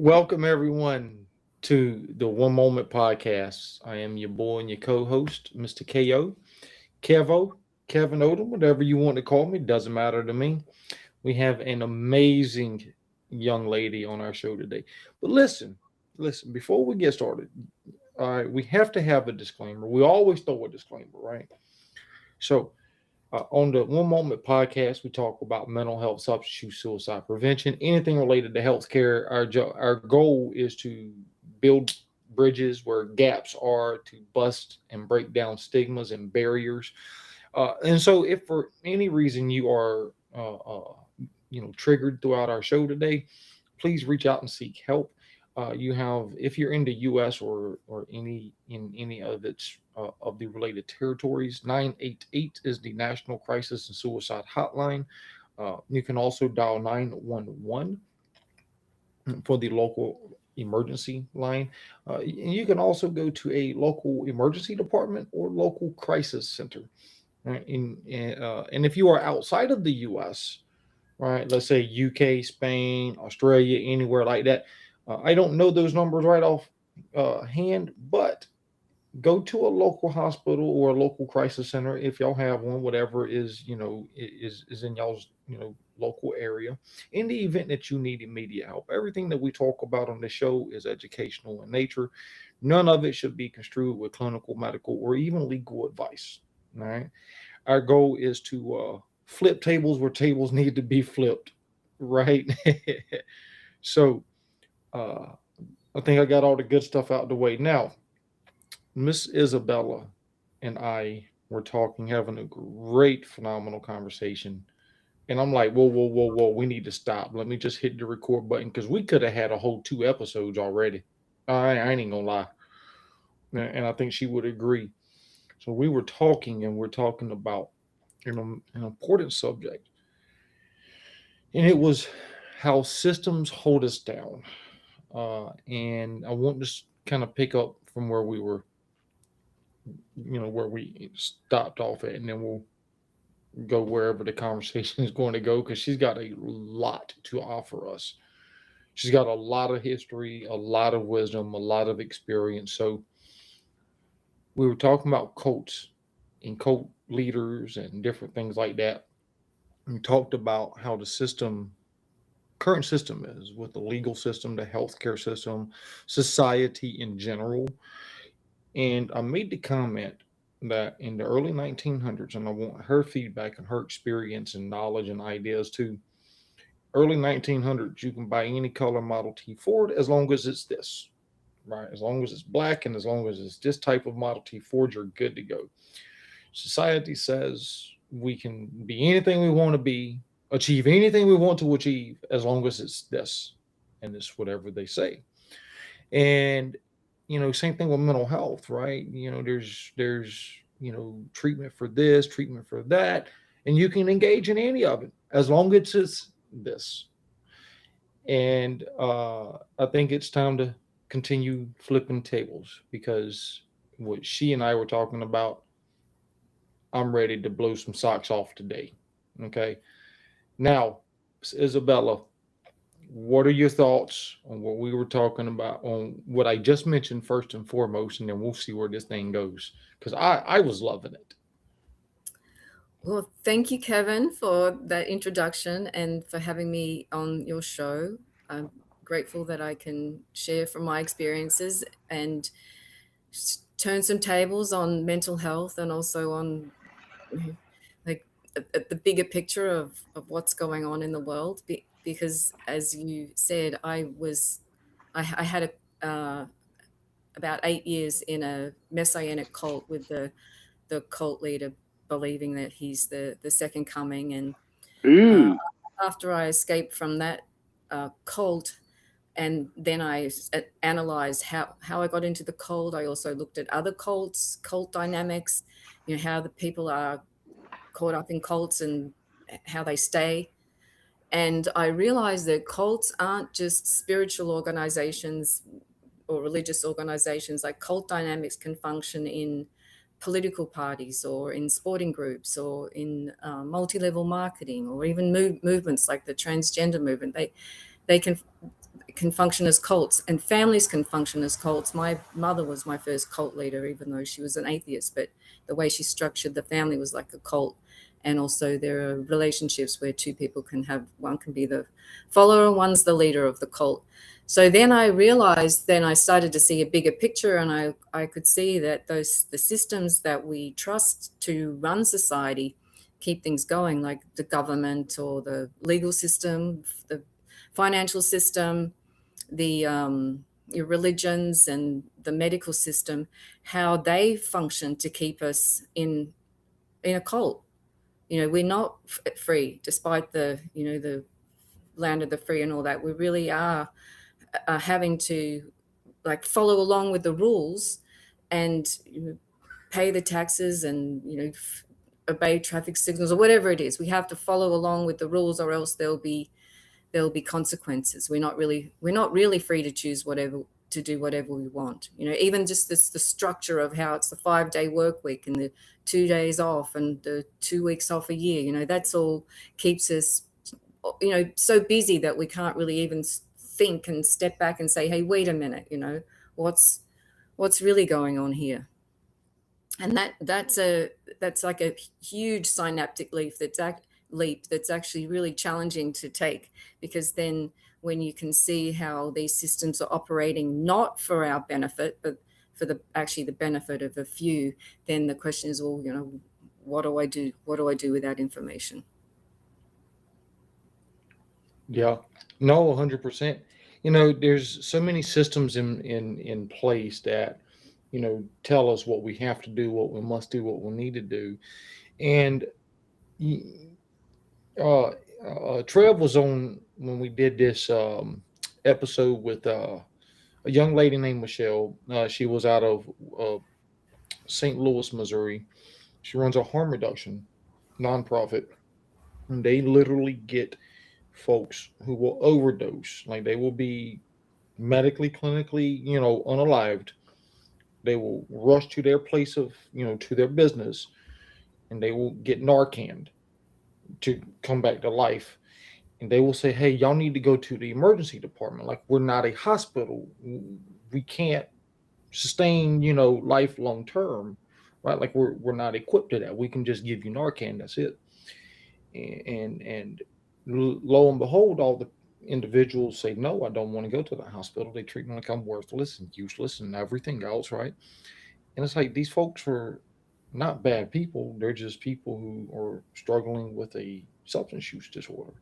Welcome everyone to the One Moment Podcast. I am your boy and your co-host, Mr. KO, Kevo, Kevin Odom, whatever you want to call me, doesn't matter to me. We have an amazing young lady on our show today. But listen, before we get started, all right, we have to have a disclaimer. We always throw a disclaimer, right? So on the One Moment podcast, we talk about mental health, substance use, suicide prevention, anything related to healthcare. Our goal is to build bridges where gaps are, to bust and break down stigmas and barriers. And so, if for any reason you are, triggered throughout our show today, please reach out and seek help. You have, if you're in the U.S. or any of its of the related territories, 988 is the National Crisis and Suicide Hotline. You can also dial 911 for the local emergency line. And you can also go to a local emergency department or local crisis center. Right? And if you are outside of the U.S., right? Let's say UK, Spain, Australia, anywhere like that. I don't know those numbers right off hand, but go to a local hospital or a local crisis center if y'all have one, whatever is is in y'all's local area. In the event that you need immediate help, everything that we talk about on the show is educational in nature. None of it should be construed with clinical, medical, or even legal advice. All right. Our goal is to flip tables where tables need to be flipped, right? So uh, I think I got all the good stuff out of the way. Now, Miss Isabella and I were talking, having a great, phenomenal conversation. And I'm like, whoa, we need to stop. Let me just hit the record button because we could have had a whole two episodes already. I ain't gonna lie. And I think she would agree. So we were talking and we're talking about an important subject, and it was how systems hold us down. And I want to kind of pick up from where we were, where we stopped off at, and then we'll go wherever the conversation is going to go because she's got a lot to offer us. She's got a lot of history, a lot of wisdom, a lot of experience. So we were talking about cults and cult leaders and different things like that. We talked about how the current system is with the legal system, the healthcare system, society in general. And I made the comment that in the early 1900s, and I want her feedback and her experience and knowledge and ideas too. Early 1900s, you can buy any color Model T Ford as long as it's this, right? As long as it's black and as long as it's this type of Model T Ford, you're good to go. Society says we can be anything we want to be, achieve anything we want to achieve, as long as it's this and it's whatever they say. And same thing with mental health, right? There's treatment for this, treatment for that, and you can engage in any of it as long as it's this. And I think it's time to continue flipping tables because what she and I were talking about, I'm ready to blow some socks off today. Okay. Now, Isabella, what are your thoughts on what we were talking about, on what I just mentioned first and foremost, and then we'll see where this thing goes? Because I was loving it. Well, thank you, Kevin, for that introduction and for having me on your show. I'm grateful that I can share from my experiences and turn some tables on mental health and also on like the bigger picture of what's going on in the world. Because, as you said, I had about 8 years in a messianic cult with the cult leader believing that he's the second coming. And uh, Ooh. after I escaped from that cult, and then I analyzed how I got into the cult. I also looked at other cults, cult dynamics, how the people are caught up in cults and how they stay. And I realized that cults aren't just spiritual organizations or religious organizations. Like, cult dynamics can function in political parties or in sporting groups or in multi-level marketing or even movements like the transgender movement. They can can function as cults, and families can function as cults. My mother was my first cult leader, even though she was an atheist, but the way she structured the family was like a cult. And also there are relationships where two people can have, one can be the follower and one's the leader of the cult. So then I realized, then I started to see a bigger picture, and I could see that the systems that we trust to run society, keep things going, like the government or the legal system, the financial system, the your religions and the medical system, how they function to keep us in a cult. We're not free, despite the the land of the free and all that. We really are having to like follow along with the rules and pay the taxes and obey traffic signals or whatever it is. We have to follow along with the rules, or else there'll be consequences. We're not really free to choose to do whatever we want. Even just the structure of how it's the 5-day work week and the 2 days off and the 2 weeks off a year, that's all keeps us, so busy that we can't really even think and step back and say, hey, wait a minute, what's really going on here? And that's like a huge synaptic leap that's actually really challenging to take, because then when you can see how these systems are operating not for our benefit but for the benefit of a few, then the question is, well, what do I do with that information? Yeah, no, 100%. There's so many systems in place that tell us what we have to do, what we must do, what we need to do. And Trev was on when we did this episode with a young lady named Michelle. She was out of St. Louis, Missouri. She runs a harm reduction nonprofit, and they literally get folks who will overdose. Like, they will be medically, clinically, unalived. They will rush to their place of, to their business, and they will get Narcan to come back to life. And they will say, hey, y'all need to go to the emergency department. Like, we're not a hospital. We can't sustain, life long term, right? Like, we're not equipped to that. We can just give you Narcan. That's it. And lo and behold, all the individuals say, no, I don't want to go to the hospital. They treat me like I'm worthless and useless and everything else, right? And it's like, these folks are not bad people. They're just people who are struggling with a substance use disorder,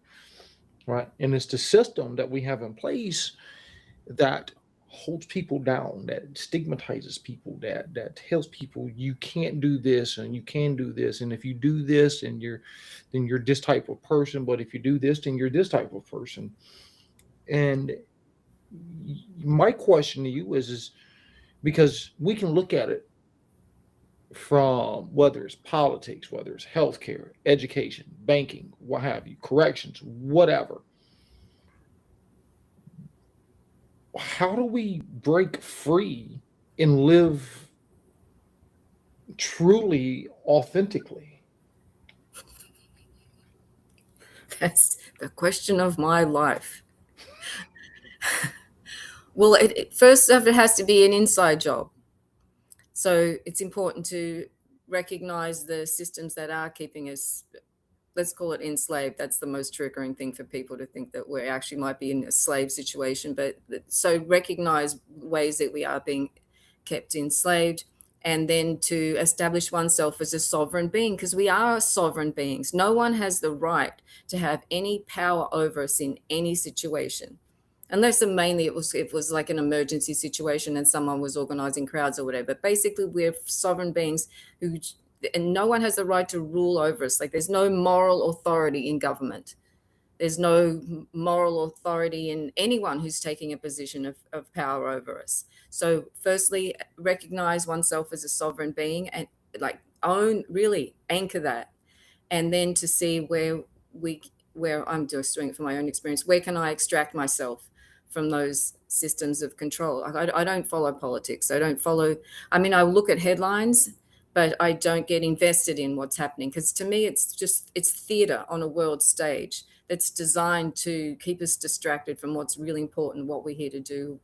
right? And it's the system that we have in place that holds people down, that stigmatizes people, that tells people you can't do this and you can do this, and if you do this, and then you're this type of person, but if you do this, then you're this type of person. And my question to you is because we can look at it from whether it's politics, whether it's healthcare, education, banking, what have you, corrections, whatever. How do we break free and live truly authentically? That's the question of my life. Well, first off, it has to be an inside job. So it's important to recognize the systems that are keeping us, let's call it enslaved. That's the most triggering thing for people, to think that we actually might be in a slave situation. But so recognize ways that we are being kept enslaved, and then to establish oneself as a sovereign being, because we are sovereign beings. No one has the right to have any power over us in any situation, unless mainly it was like an emergency situation and someone was organizing crowds or whatever. Basically, we're sovereign beings and no one has the right to rule over us. Like, there's no moral authority in government. There's no moral authority in anyone who's taking a position of power over us. So firstly, recognize oneself as a sovereign being and really anchor that. And then to see where I'm just doing it from my own experience, where can I extract myself from those systems of control? I don't follow politics. I don't follow, I look at headlines, but I don't get invested in what's happening, because to me it's theater on a world stage that's designed to keep us distracted from what's really important, what we're here to do,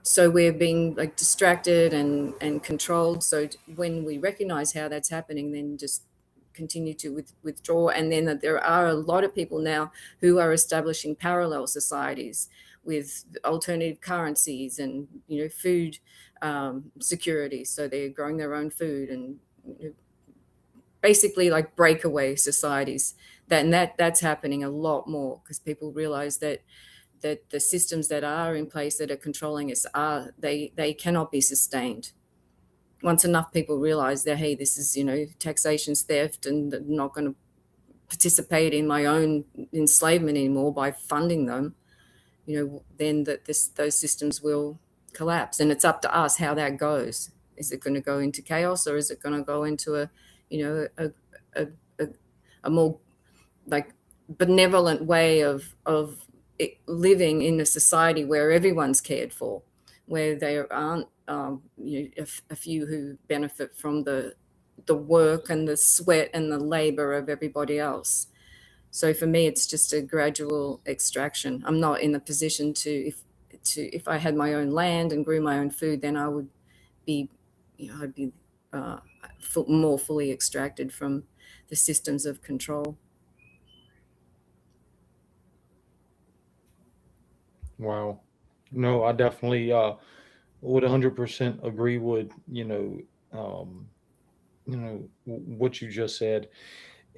so we're being like distracted and controlled. So when we recognize how that's happening, then just continue to withdraw. And then there are a lot of people now who are establishing parallel societies with alternative currencies and food security. So they're growing their own food and basically like breakaway societies. That's happening a lot more because people realize that the systems that are in place that are controlling us they cannot be sustained. Once enough people realize that, hey, this is taxation's theft, and I'm not going to participate in my own enslavement anymore by funding them, then those systems will collapse. And it's up to us how that goes. Is it going to go into chaos, or is it going to go into a more like benevolent way of living in a society where everyone's cared for, where there aren't a few who benefit from the work and the sweat and the labor of everybody else. So for me, it's just a gradual extraction. I'm not in a position if I had my own land and grew my own food, then I would be, I'd be more fully extracted from the systems of control. Wow. No, I definitely would 100% agree with, what you just said.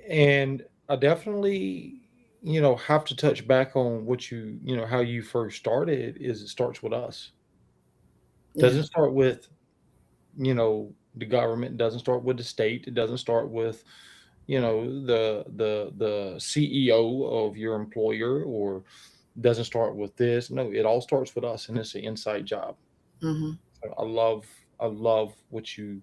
And I definitely, have to touch back on what how you first started. Is it starts with us. Yeah. Doesn't start with, the government, doesn't start with the state, it doesn't start with, the CEO of your employer, or doesn't start with this. No, it all starts with us, and it's an inside job. Mm-hmm. So I love what you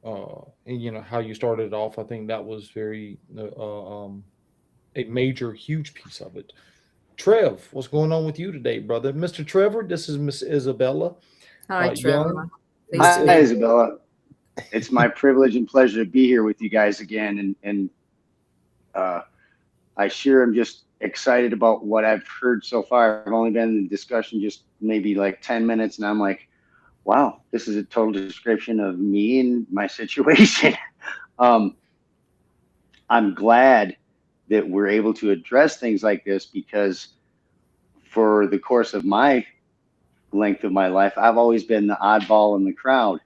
and how you started off. I think that was very a major, huge piece of it. Trev, what's going on with you today, brother? Mr. Trevor, this is Miss Isabella Hi, Young. Trevor. Pleased to Hi, Mr. meet Isabella. It's my privilege and pleasure to be here with you guys again. And uh, I sure am just excited about what I've heard so far. I've only been in the discussion just maybe like 10 minutes, and I'm like, wow, this is a total description of me and my situation. um, I'm glad that we're able to address things like this because for the course of my length of my life, I've always been the oddball in the crowd.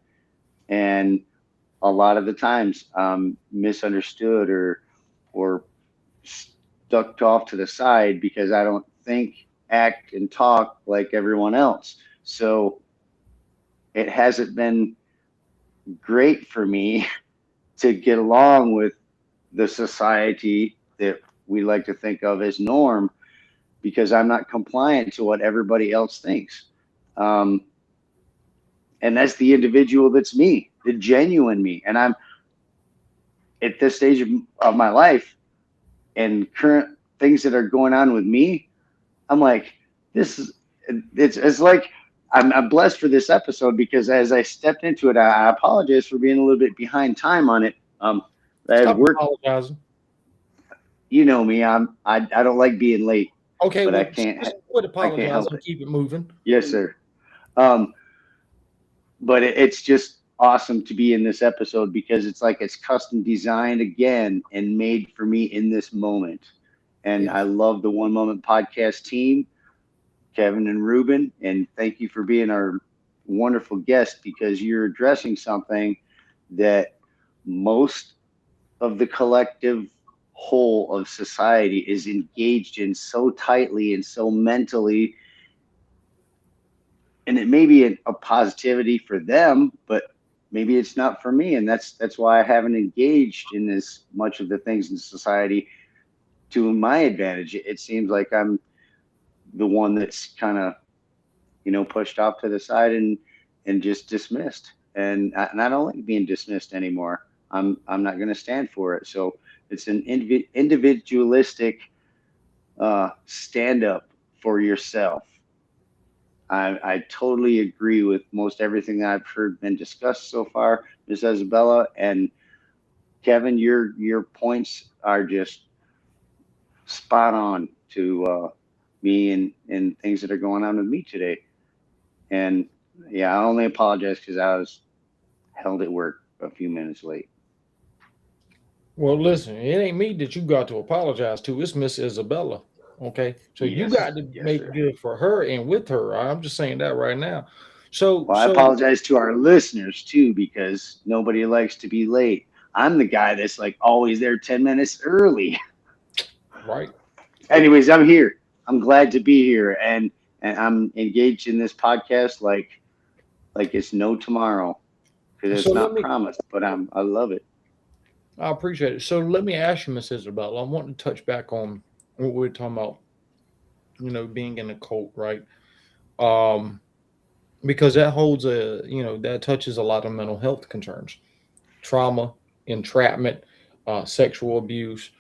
And a lot of the times misunderstood or stuck off to the side because I don't think, act, and talk like everyone else. So it hasn't been great for me to get along with the society that we like to think of as norm because I'm not compliant to what everybody else thinks. Um, and that's the individual that's me, the genuine me. And I'm at this stage of my life and current things that are going on with me, I'm like, this is it's like I'm blessed for this episode because as I stepped into it, I apologize for being a little bit behind time on it. I had Stop work, apologizing. you know me. I don't like being late, Okay, but well, just quit I can't apologizing help and it. keep it moving. Yes, sir. Um, but it's just awesome to be in this episode because it's like it's custom designed again and made for me in this moment. And I Beautiful. love the One Moment Podcast team, Kevin and Ruben, and thank you for being our wonderful guest because you're addressing something that most of the collective whole of society is engaged in so tightly and so mentally. And it may be a positivity for them, but maybe it's not for me. And that's why I haven't engaged in this much of the things in society to my advantage. It seems like I'm the one that's kind of pushed off to the side and just dismissed. And I don't like being dismissed anymore. I'm not going to stand for it. So it's an individualistic stand up for yourself. I totally agree with most everything that I've heard been discussed so far, Ms. Isabella. And Kevin, your points are just spot on to me and things that are going on with me today. And yeah, I only apologize because I was held at work a few minutes late. Well, listen, it ain't me that you got to apologize to. It's Miss Isabella. Okay, so you Yes, got to yes, make sir. good for her and with her. I'm just saying that right now. So, Well, I apologize to our listeners too, because nobody likes to be late. I'm the guy that's like always there 10 minutes early. right. Anyways, I'm here. I'm glad to be here, and I'm engaged in this podcast like it's no tomorrow, because So it's let not me. promised. But I love it. I appreciate it. So let me ask you, Miss Isabella. I want to touch back on what we were talking about. Being in a cult, right? Um, because that holds that touches a lot of mental health concerns, trauma, entrapment, sexual abuse,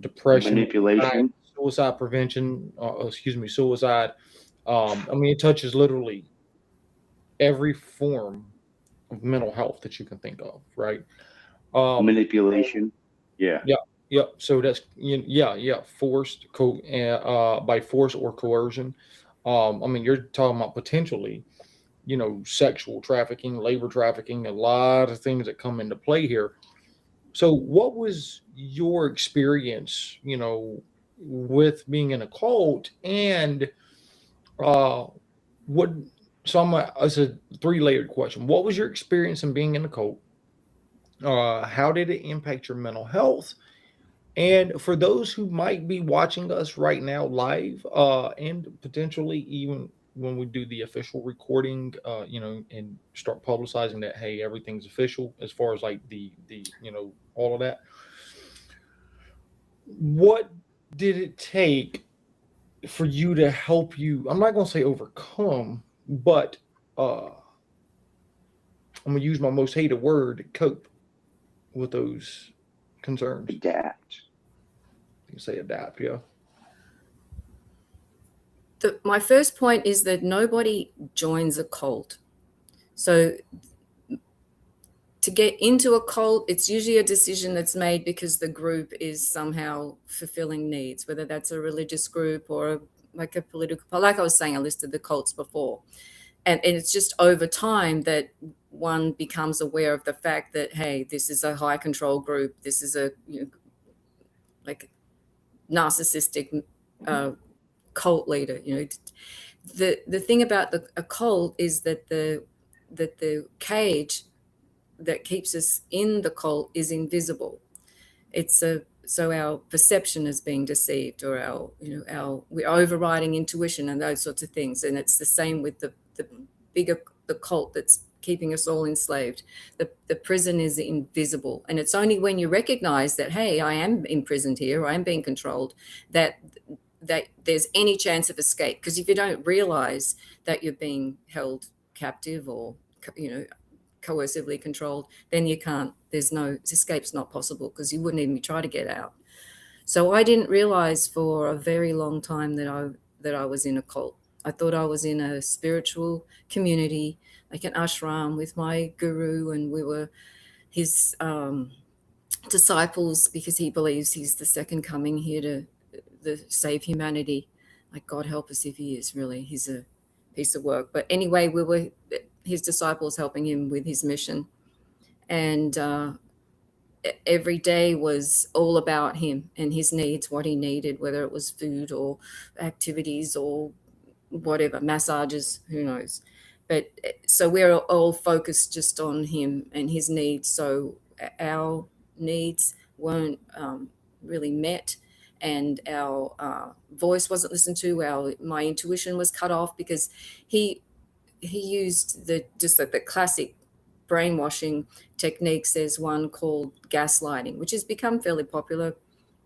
depression, anxiety, Manipulation. suicide prevention, suicide. I mean, it touches literally every form of mental health that you can think of, right? Um, Manipulation. Yeah. yeah, yeah. So that's yeah, forced by force or coercion. I mean, you're talking about potentially sexual trafficking, labor trafficking, a lot of things that come into play here. So, what was your experience, with being in a cult, and uh, what? So, it's a three-layered question. What was your experience in being in a cult? How did it impact your mental health? And for those who might be watching us right now live, and potentially even when we do the official recording, and start publicizing that, hey, everything's official as far as like the all of that. What did it take for you to help you? I'm not going to say overcome, but I'm going to use my most hated word, cope with those concerns. Adapt. You can say adapt, yeah. My first point is that nobody joins a cult. So to get into a cult, it's usually a decision that's made because the group is somehow fulfilling needs, whether that's a religious group or like a political, like I was saying, I listed the cults before. And it's just over time that one becomes aware of the fact that, hey, this is a high control group. This is a like narcissistic cult leader. The thing about a cult is that the cage that keeps us in the cult is invisible. So our perception is being deceived, or we're overriding intuition and those sorts of things. And it's the same with the bigger the cult that's keeping us all enslaved. The prison is invisible, and it's only when you recognize that, hey, I am imprisoned here, I am being controlled, that there's any chance of escape. Because if you don't realize that you're being held captive or coercively controlled, then you can't, escape's not possible, because you wouldn't even try to get out. So I didn't realize for a very long time that I was in a cult. I thought I was in a spiritual community, like an ashram with my guru, and we were his disciples, because he believes he's the second coming here to save humanity. Like, God help us if he is, really. He's a piece of work. But anyway, we were his disciples helping him with his mission. And every day was all about him and his needs, what he needed, whether it was food or activities or whatever, massages, who knows. But so we're all focused just on him and his needs. So our needs weren't really met, and our voice wasn't listened to. My intuition was cut off, because he used the classic brainwashing techniques. There's one called gaslighting, which has become fairly popular.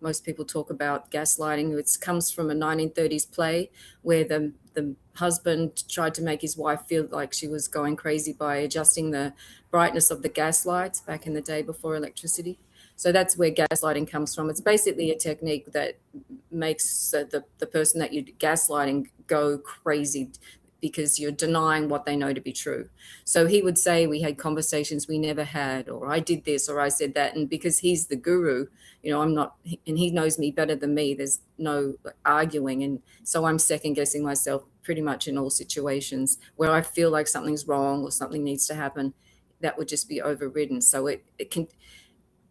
Most people talk about gaslighting. It comes from a 1930s play where the husband tried to make his wife feel like she was going crazy by adjusting the brightness of the gas lights back in the day before electricity. So that's where gaslighting comes from. It's basically a technique that makes the person that you're gaslighting go crazy. because you're denying what they know to be true. So he would say we had conversations we never had, or I did this, or I said that. And because he's the guru, I'm not, and he knows me better than me, there's no arguing. And so I'm second guessing myself pretty much in all situations where I feel like something's wrong or something needs to happen. That would just be overridden. So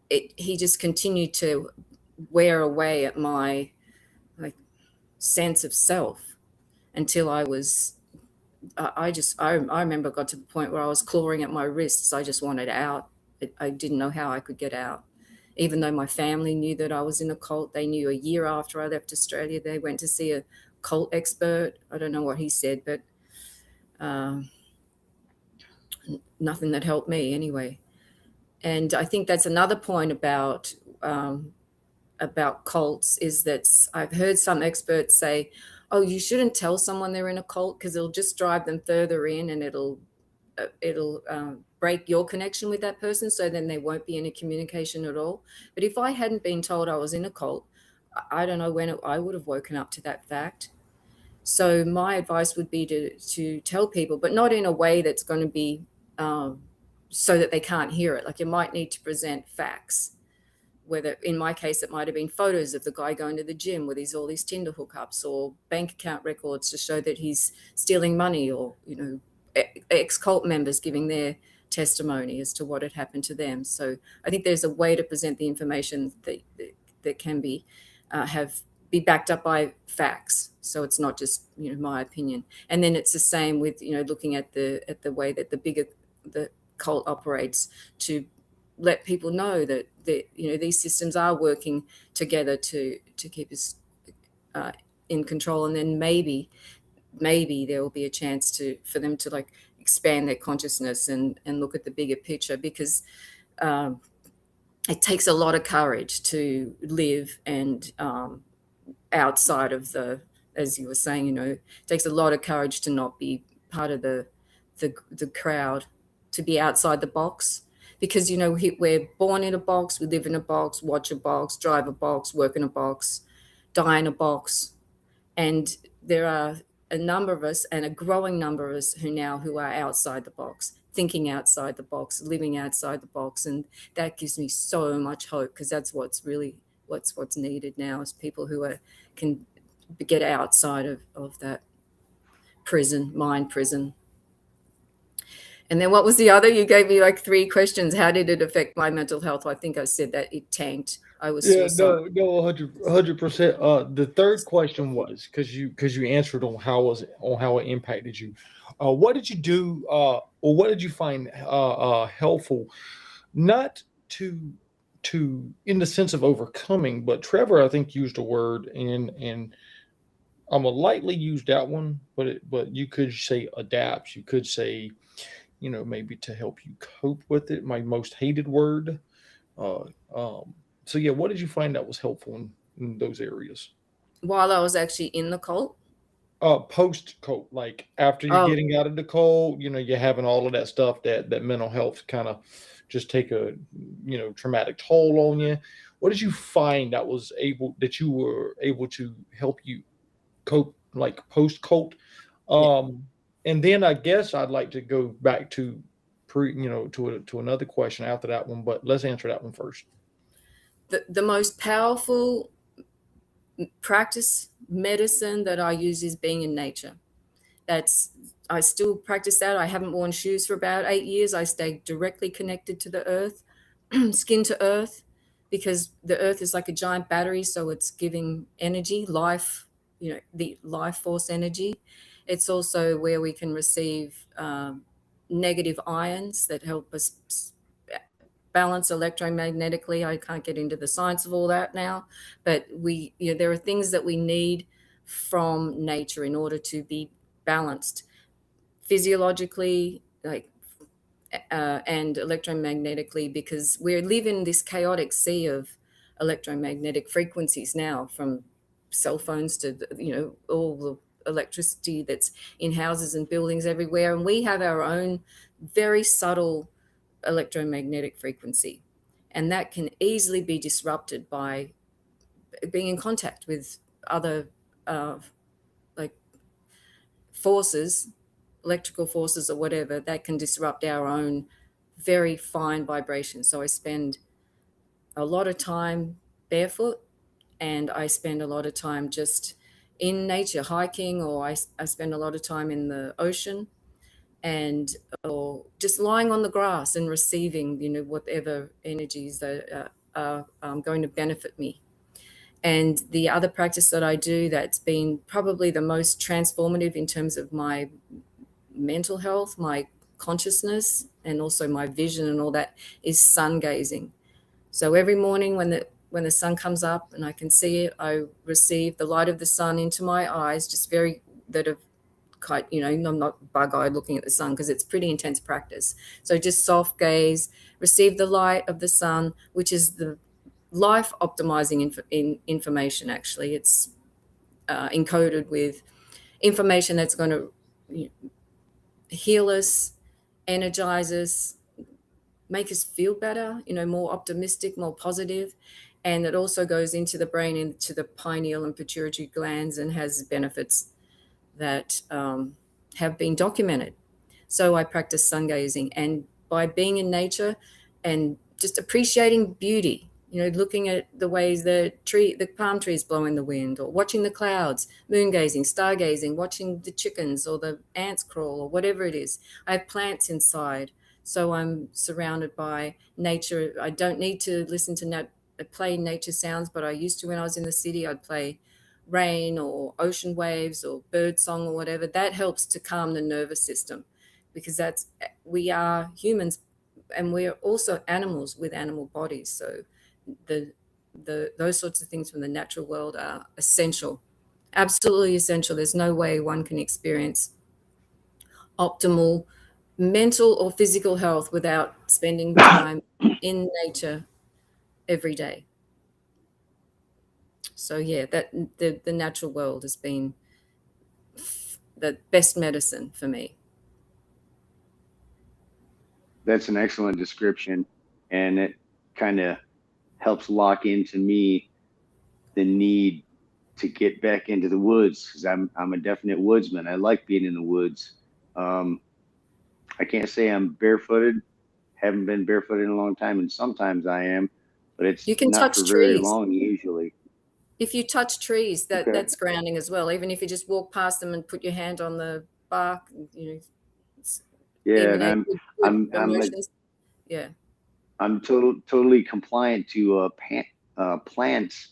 he just continued to wear away at my sense of self until I remember got to the point where I was clawing at my wrists. I just wanted out. I didn't know how I could get out. Even though my family knew that I was in a cult, they knew a year after I left Australia. They went to see a cult expert. I don't know what he said, but nothing that helped me anyway. And I think that's another point about cults, is that I've heard some experts say, oh, you shouldn't tell someone they're in a cult because it'll just drive them further in, and it'll break your connection with that person, so then there won't be any communication at all. But if I hadn't been told I was in a cult, I don't know when I would have woken up to that fact. So my advice would be to tell people, but not in a way that's going to be so that they can't hear it. Like, you might need to present facts. Whether, in my case, it might have been photos of the guy going to the gym with all these Tinder hookups, or bank account records to show that he's stealing money, or, ex-cult members giving their testimony as to what had happened to them. So I think there's a way to present the information that can be backed up by facts. So it's not just, my opinion. And then it's the same with, looking at the way that the cult operates, to let people know that these systems are working together to keep us in control. And then maybe there will be a chance for them to expand their consciousness and look at the bigger picture, because it takes a lot of courage to live and outside of as you were saying, it takes a lot of courage to not be part of the crowd, to be outside the box. Because, we're born in a box, we live in a box, watch a box, drive a box, work in a box, die in a box. And there are a number of us, and a growing number of us, who are outside the box, thinking outside the box, living outside the box. And that gives me so much hope, because that's what's needed now, is people who can get outside of that mind prison. And then what was the other? You gave me 3 questions. How did it affect my mental health? I think I said that it tanked. I was no, 100%. The third question was, because you answered on how it impacted you. What did you do, or what did you find helpful, not to in the sense of overcoming, but Trevor, I think, used a word, and I'm gonna lightly use that one, but you could say adapt. You could say, maybe to help you cope with it. My most hated word. So yeah, what did you find that was helpful in those areas? While I was actually in the cult? Post cult, like after you're getting out of the cult, you're having all of that stuff that mental health kind of just take a traumatic toll on you. What did you find that you were able to help you cope, like post cult? And then I guess I'd like to go back to to another question after that one, but let's answer that one first. The most powerful practice medicine that I use is being in nature. I still practice that. I haven't worn shoes for about 8 years. I stay directly connected to the earth, skin to earth, because the earth is like a giant battery. So it's giving energy, life, the life force energy. It's also where we can receive negative ions that help us balance electromagnetically. I can't get into the science of all that now, but there are things that we need from nature in order to be balanced physiologically, and electromagnetically, because we live in this chaotic sea of electromagnetic frequencies now, from cell phones to all the electricity that's in houses and buildings everywhere. And we have our own very subtle electromagnetic frequency, and that can easily be disrupted by being in contact with other forces electrical forces or whatever that can disrupt our own very fine vibrations. So I spend a lot of time barefoot, and I spend a lot of time just in nature hiking, or I spend a lot of time in the ocean, and or just lying on the grass and receiving, whatever energies that are going to benefit me. And the other practice that I do that's been probably the most transformative in terms of my mental health, my consciousness, and also my vision and all that is sun gazing. So every morning when the sun comes up and I can see it, I receive the light of the sun into my eyes, just very that have quite, I'm not bug-eyed looking at the sun because it's pretty intense practice. So just soft gaze, receive the light of the sun, which is the life optimizing information. Actually, it's encoded with information that's going to heal us, energize us, make us feel better, more optimistic, more positive. And it also goes into the brain, into the pineal and pituitary glands, and has benefits that have been documented. So I practice sun gazing, and by being in nature and just appreciating beauty, looking at the ways the palm trees blow in the wind, or watching the clouds, moon gazing, stargazing, watching the chickens or the ants crawl or whatever it is. I have plants inside, so I'm surrounded by nature. I don't need to listen to play nature sounds, but I used to when I was in the city. I'd play rain or ocean waves or bird song or whatever. That helps to calm the nervous system, because we are humans and we're also animals with animal bodies. So those sorts of things from the natural world are essential, absolutely essential. There's no way one can experience optimal mental or physical health without spending time in nature every day. So yeah, that the natural world has been the best medicine for me. That's an excellent description, and it kind of helps lock into me the need to get back into the woods, because I'm a definite woodsman. I like being in the woods. I can't say I'm barefooted. Haven't been barefooted in a long time, and sometimes I am, but it's you can not touch for very trees. long usually. If you touch trees, Okay. that's grounding as well. Even if you just walk past them and put your hand on the bark, Yeah, and I'm totally compliant to plants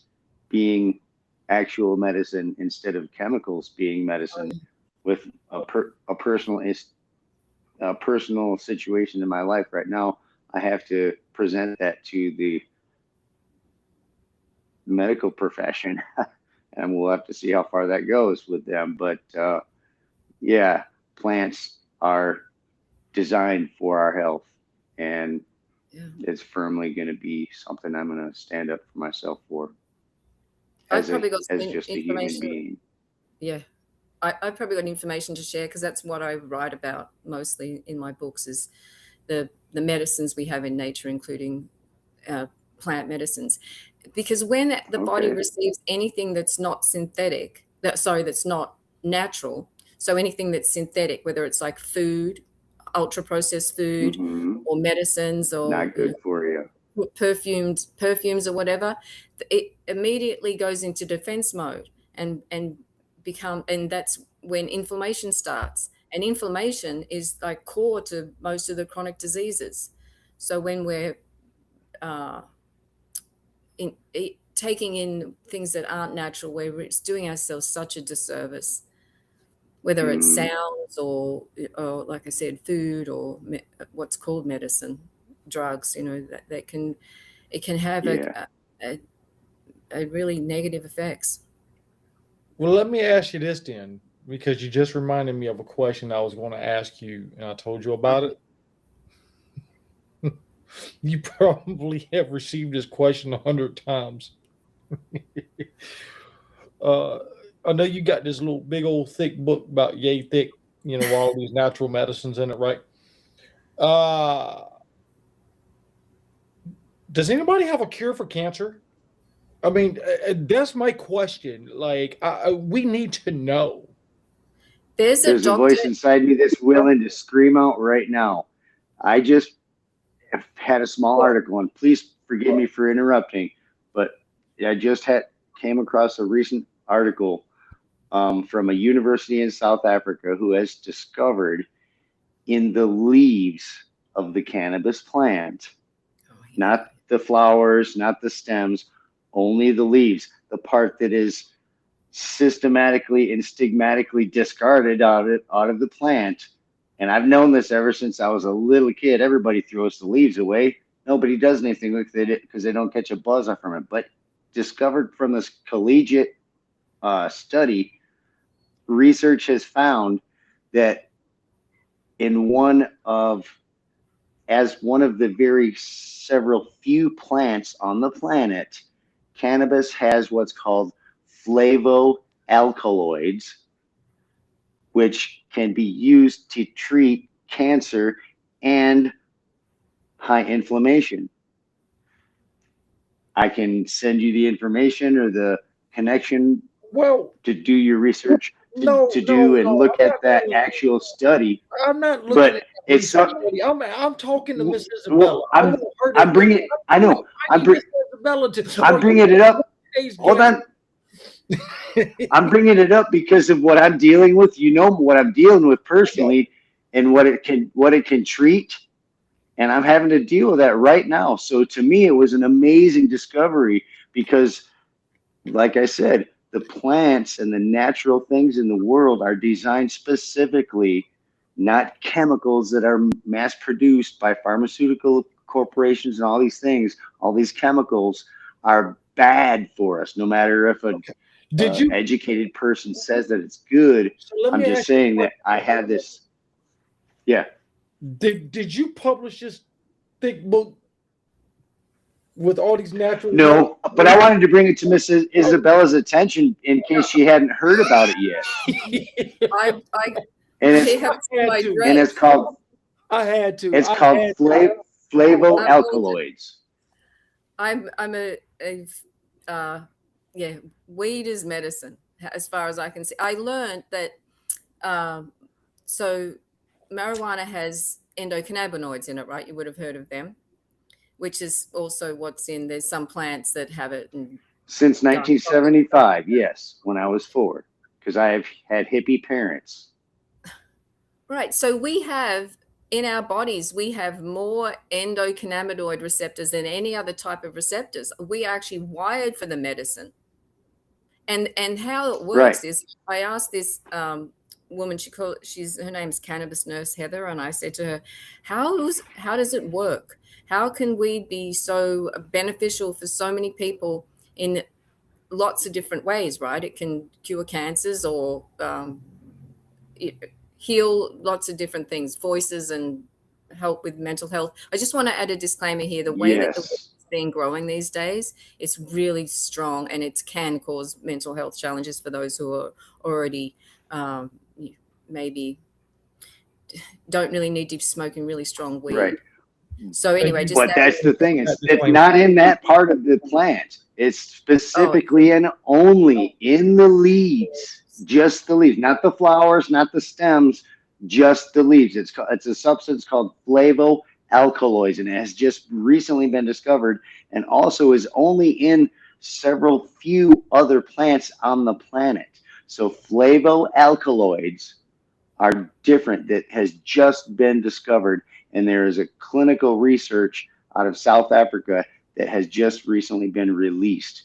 being actual medicine instead of chemicals being medicine. With a personal situation in my life right now, I have to present that to the medical profession, and we'll have to see how far that goes with them. But yeah, plants are designed for our health, and it's firmly going to be something I'm going to stand up for myself for as just a human being. Yeah, I've probably got information to share, because that's what I write about mostly in my books, is the medicines we have in nature, including plant medicines. Because when the body receives anything that's not synthetic, that's not natural, so anything that's synthetic, whether it's like food, ultra processed food, or medicines, or not good for you, perfumes or whatever, it immediately goes into defense mode and that's when inflammation starts. And inflammation is like core to most of the chronic diseases. So when we're taking in things that aren't natural, we're doing ourselves such a disservice, whether it's sounds or like I said, food, or what's called medicine, drugs, that it can have a really negative effects. Well, let me ask you this then, because you just reminded me of a question I was going to ask you, and I told you about it. You probably have received this question 100 times. I know you got this little big old thick book about yay thick, all these natural medicines in it, right? Does anybody have a cure for cancer? I mean, that's my question. Like, we need to know. There's a There's a voice doctor. inside me that's willing to scream out right now. I just have had a small article, and please forgive me for interrupting, but I just came across a recent article from a university in South Africa who has discovered in the leaves of the cannabis plant, not the flowers, not the stems, only the leaves, the part that is systematically and stigmatically discarded out of the plant. And I've known this ever since I was a little kid. Everybody throws the leaves away. Nobody does anything with it because they don't catch a buzz from it. But discovered from this collegiate study, research has found that as one of the very several few plants on the planet, cannabis has what's called flavoalkaloids, which can be used to treat cancer and high inflammation. I can send you the information or the connection to do your research, look at that actual study. I'm not looking But at it's I'm talking to Miss Isabella. well, I'm bringing it up. Hold on. I'm bringing it up because of what I'm dealing with. You know what I'm dealing with personally, and what it can treat, and I'm having to deal with that right now. So to me, it was an amazing discovery because, like I said, the plants and the natural things in the world are designed specifically, not chemicals that are mass produced by pharmaceutical corporations and all these things. All these chemicals are bad for us, no matter if an educated person says that it's good. So I'm just saying that I had this. Yeah. Did you publish this thick book with all these natural? No, but I wanted to bring it to Mrs. Isabella's attention in case she hadn't heard about it yet. It's called. I had to. It's called flavoalkaloids. I'm weed is medicine as far as I can see. I learned that so marijuana has endocannabinoids in it, right? You would have heard of them, which is also there's some plants that have it. Since 1975, yes, when I was 4, because I have had hippie parents. Right. So we have in our bodies, we have more endocannabinoid receptors than any other type of receptors. We are actually wired for the medicine. And how it works is, I asked this woman, her name's Cannabis Nurse Heather, and I said to her, how does it work? How can weed be so beneficial for so many people in lots of different ways, right? It can cure cancers or heal lots of different things, voices, and help with mental health. I just want to add a disclaimer here. The way that the weed is being growing these days, it's really strong, and it can cause mental health challenges for those who are already maybe don't really need to be smoking really strong weed. Right. So anyway, that's the thing. It's not in that part of the plant. It's specifically and only in the leaves. Just the leaves, not the flowers, not the stems, just the leaves. It's a substance called flavoalkaloids, and it has just recently been discovered, and also is only in several few other plants on the planet. So flavoalkaloids are different, that has just been discovered, and there is a clinical research out of South Africa that has just recently been released,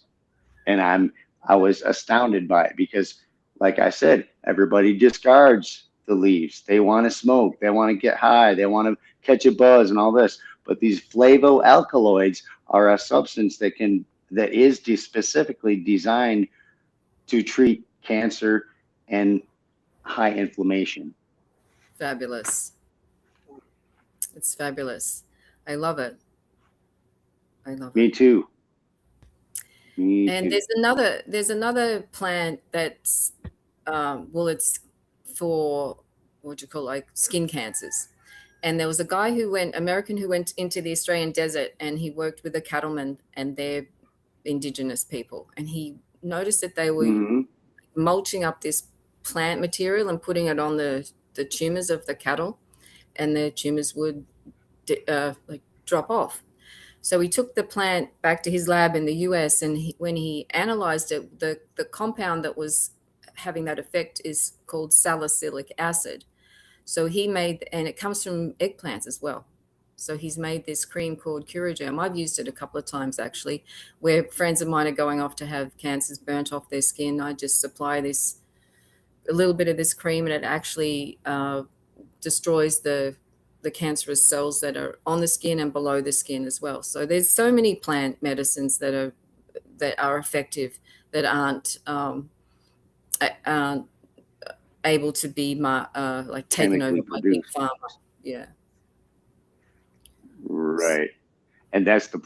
and I was astounded by it because, like I said, everybody discards the leaves. They want to smoke. They want to get high. They want to catch a buzz and all this. But these flavoalkaloids are a substance that is specifically designed to treat cancer and high inflammation. Fabulous. It's fabulous. I love it. Me too. And there's another plant that's it's for skin cancers. And there was a guy American who went into the Australian desert, and he worked with the cattlemen and their indigenous people, and he noticed that they were mulching up this plant material and putting it on the tumors of the cattle, and the tumors would like drop off. So he took the plant back to his lab in the US, and when he analyzed it, the compound that was having that effect is called salicylic acid. So he made, and it comes from eggplants as well. So he's made this cream called Curaderm. I've used it a couple of times actually, where friends of mine are going off to have cancers burnt off their skin. I just supply a little bit of this cream, and it actually destroys the cancerous cells that are on the skin and below the skin as well. So there's so many plant medicines that are effective, that aren't able to be like taken over by big pharma. Yeah. Right. And that's the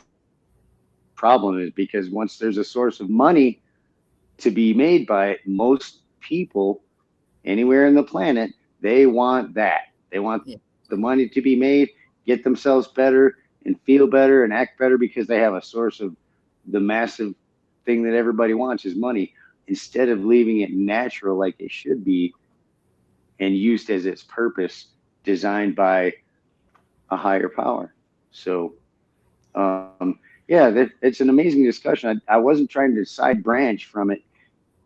problem, is because once there's a source of money to be made by it, most people anywhere in the planet, they want that. They want the money to be made, get themselves better and feel better and act better, because they have a source of the massive thing that everybody wants is money, instead of leaving it natural like it should be and used as its purpose, designed by a higher power. So, it's an amazing discussion. I wasn't trying to side branch from it.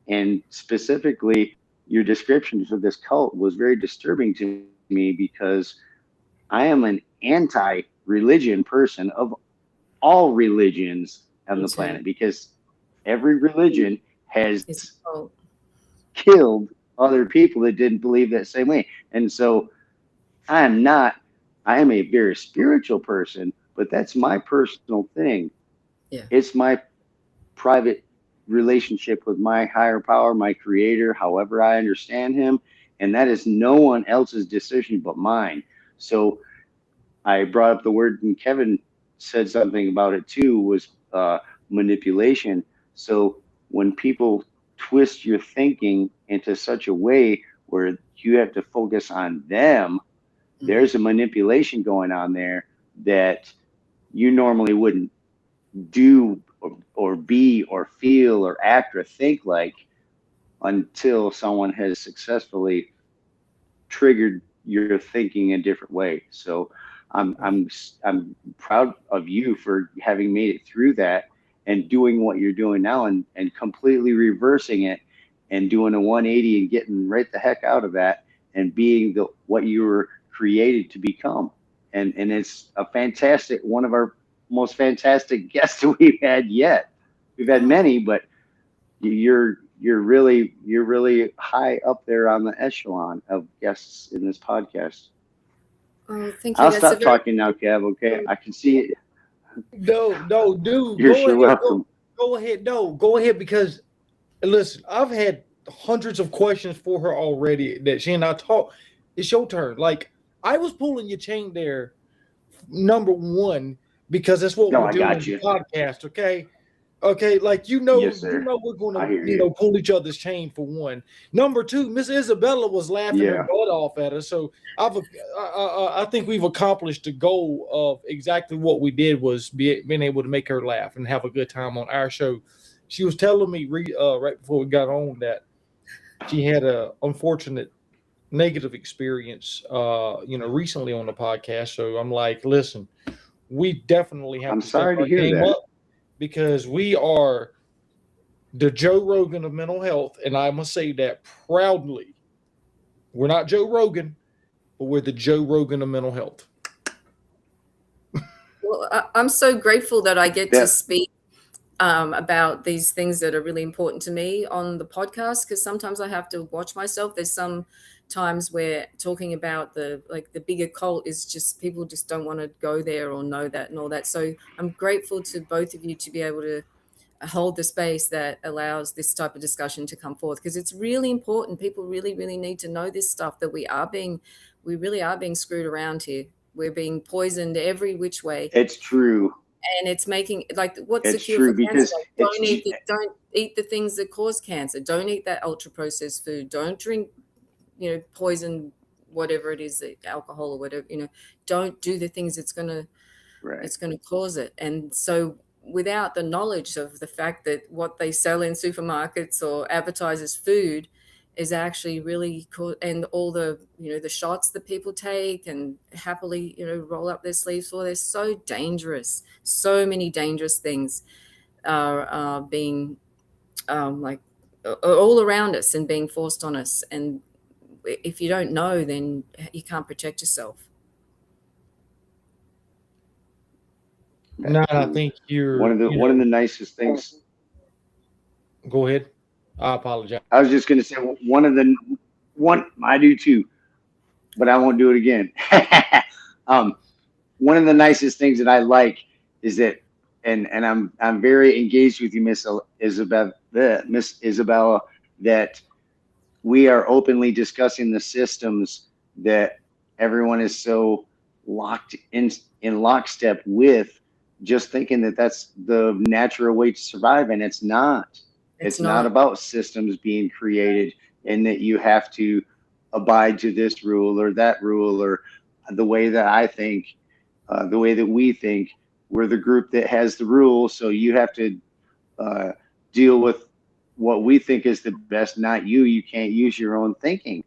And specifically, your description of this cult was very disturbing to me, because I am an anti-religion person of all religions on the planet, because every religion has killed other people that didn't believe that same way. And so I am a very spiritual person, but that's my personal thing. Yeah. It's my private relationship with my higher power, my creator, however I understand him. And that is no one else's decision but mine. So I brought up the word, and Kevin said something about it too, was manipulation. So when people twist your thinking into such a way where you have to focus on them, there's a manipulation going on there that you normally wouldn't do or be or feel or act or think like, until someone has successfully triggered your thinking a different way. So I'm proud of you for having made it through that and doing what you're doing now, and completely reversing it and doing a 180 and getting right the heck out of that and being what you were created to become. And it's a fantastic, one of our most fantastic guests that we've had yet. We've had many, but you're really high up there on the echelon of guests in this podcast. Oh, thank you. I'll stop talking now, Kev. Okay, I can see it. No, dude. You're sure welcome. Go ahead. No, go ahead, because listen, I've had hundreds of questions for her already that she and I talk. It's your turn. Like, I was pulling your chain there, number one, because that's what we're doing on the podcast. Okay, like yes, sir. We're going to pull each other's chain for one. Number two, Miss Isabella was laughing her butt off at us. So I think we've accomplished the goal of exactly what we did, was being able to make her laugh and have a good time on our show. She was telling me right before we got on that she had a unfortunate negative experience, recently on the podcast. So I'm like, listen, we definitely have to sorry to hear that. up, because we are the Joe Rogan of mental health, and I must say that proudly. We're not Joe Rogan, but we're the Joe Rogan of mental health. Well, I'm so grateful that I get to speak about these things that are really important to me on the podcast, because sometimes I have to watch myself. There's some times where talking about the bigger cult is just, people just don't want to go there or know that and all that. So I'm grateful to both of you to be able to hold the space that allows this type of discussion to come forth, because it's really important. People really, really need to know this stuff, that we really are being screwed around here. We're being poisoned every which way. It's true. And it's making, like, what's it's the cure true, for cancer? because Don't eat the things that cause cancer. Don't eat that ultra processed food. Don't drink, poison, whatever it is, alcohol or whatever. Don't do the things it's gonna cause it. And so, without the knowledge of the fact that what they sell in supermarkets or advertise as food is actually really cool. And all the, the shots that people take and happily, roll up their sleeves for, they're so dangerous. So many dangerous things are being like all around us and being forced on us. And if you don't know, then you can't protect yourself. No, I think one of the nicest things. Go ahead. I apologize. I was just going to say I do too, but I won't do it again. One of the nicest things that I like is that, and I'm very engaged with you, Miss Isabella, that we are openly discussing the systems that everyone is so locked in lockstep with, just thinking that that's the natural way to survive, and it's not. It's not about systems being created and that you have to abide to this rule or that rule, or the way that I think, the way that we think. We're the group that has the rules, so you have to deal with what we think is the best, not you. You can't use your own thinking.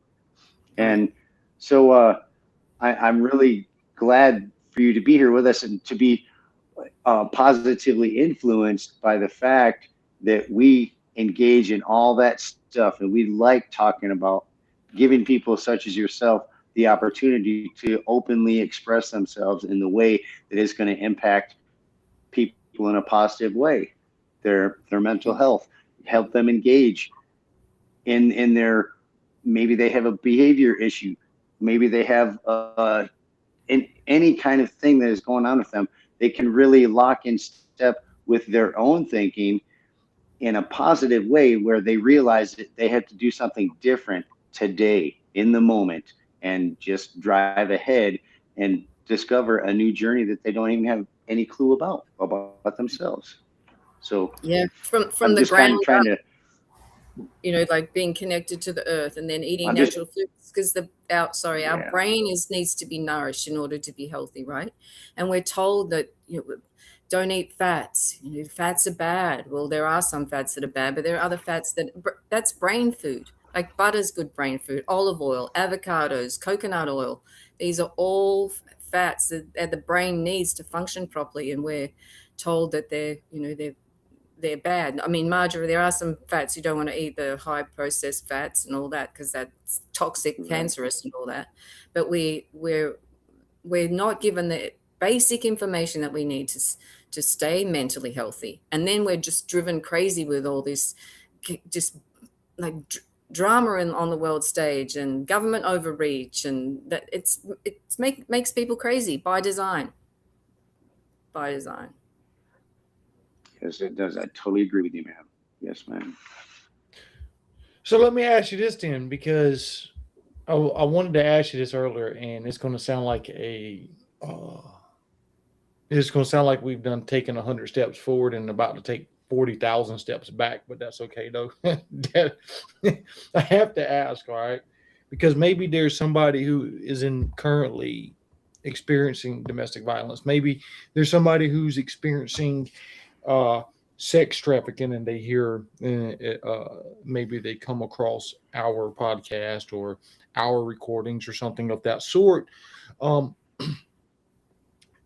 And so I'm really glad for you to be here with us and to be positively influenced by the fact that we engage in all that stuff, and we like talking about giving people such as yourself the opportunity to openly express themselves in the way that is going to impact people in a positive way, their mental health, help them engage in their, maybe they have a behavior issue, maybe they have in any kind of thing that is going on with them. They can really lock in step with their own thinking in a positive way, where they realize that they have to do something different today in the moment and just drive ahead and discover a new journey that they don't even have any clue about themselves. So yeah, from the ground kind of trying to, like being connected to the earth, and then eating natural foods, because our brain needs to be nourished in order to be healthy, right? And we're told that don't eat fats. Fats are bad. Well, there are some fats that are bad, but there are other fats that's brain food. Like butter's good brain food, olive oil, avocados, coconut oil. These are all fats that the brain needs to function properly, and we're told that they're bad. I mean, margarine, there are some fats you don't want to eat, the high processed fats and all that, because that's toxic, cancerous and all that. But we're not given the basic information that we need to stay mentally healthy. And then we're just driven crazy with all this just like drama on the world stage and government overreach, and that makes people crazy by design. Yes, it does. I totally agree with you, ma'am. Yes, ma'am. So let me ask you this then, because I wanted to ask you this earlier, and it's going to sound like we've taken 100 steps forward and about to take 40,000 steps back, but that's okay though. I have to ask, all right, because maybe there's somebody who is currently experiencing domestic violence. Maybe there's somebody who's experiencing sex trafficking, and they hear maybe they come across our podcast or our recordings or something of that sort.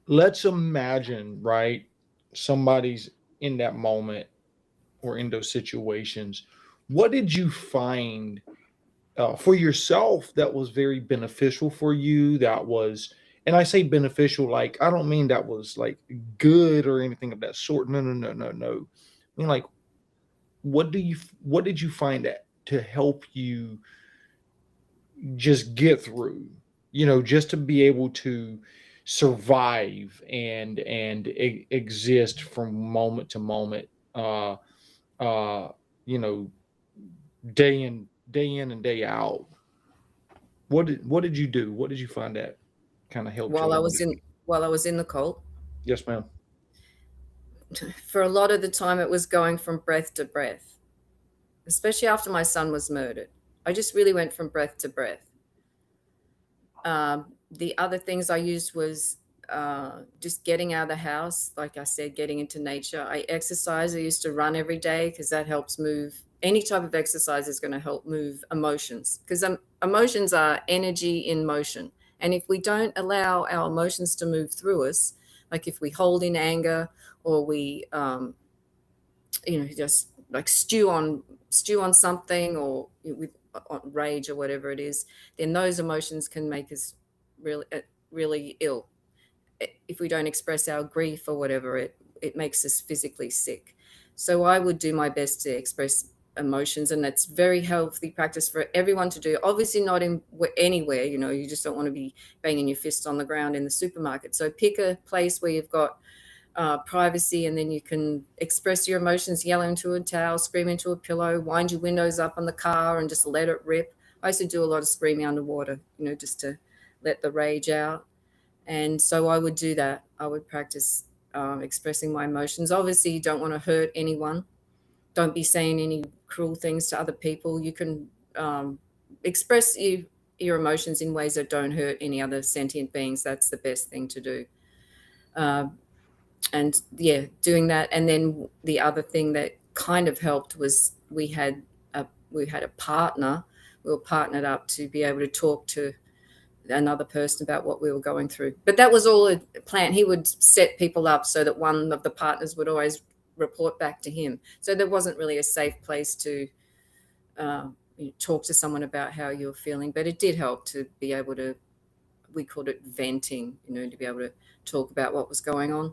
Let's imagine, right, somebody's in that moment or in those situations. What did you find for yourself that was very beneficial for you? That was, and I say beneficial, like, I don't mean that was like good or anything of that sort. No. I mean, like, what did you find that to help you just get through, just to be able to survive and exist from moment to moment, day in and day out? What did you do? What did you find that kind of helped while I was in the cult? Yes, ma'am. For a lot of the time, it was going from breath to breath, especially after my son was murdered. I just really went from breath to breath. The other things I used was just getting out of the house. Like I said, getting into nature. I exercise. I used to run every day because that helps move any type of exercise is going to help move emotions, because emotions are energy in motion. And if we don't allow our emotions to move through us, like if we hold in anger, or we, just like stew on something, or with rage or whatever it is, then those emotions can make us really ill. If we don't express our grief or whatever, it makes us physically sick. So I would do my best to express emotions, and that's very healthy practice for everyone to do. Obviously not anywhere, you just don't want to be banging your fists on the ground in the supermarket. So pick a place where you've got privacy, and then you can express your emotions, yell into a towel, scream into a pillow, wind your windows up on the car and just let it rip. I used to do a lot of screaming underwater, just to let the rage out. And so I would do that. I would practice expressing my emotions. Obviously, you don't want to hurt anyone. Don't be saying any cruel things to other people. You can express your emotions in ways that don't hurt any other sentient beings. That's the best thing to do. And yeah, doing that. And then the other thing that kind of helped was we had a partner. We were partnered up to be able to talk to another person about what we were going through. But that was all a plan. He would set people up so that one of the partners would always report back to him. So there wasn't really a safe place to talk to someone about how you were feeling. But it did help to be able to, we called it venting, to be able to talk about what was going on.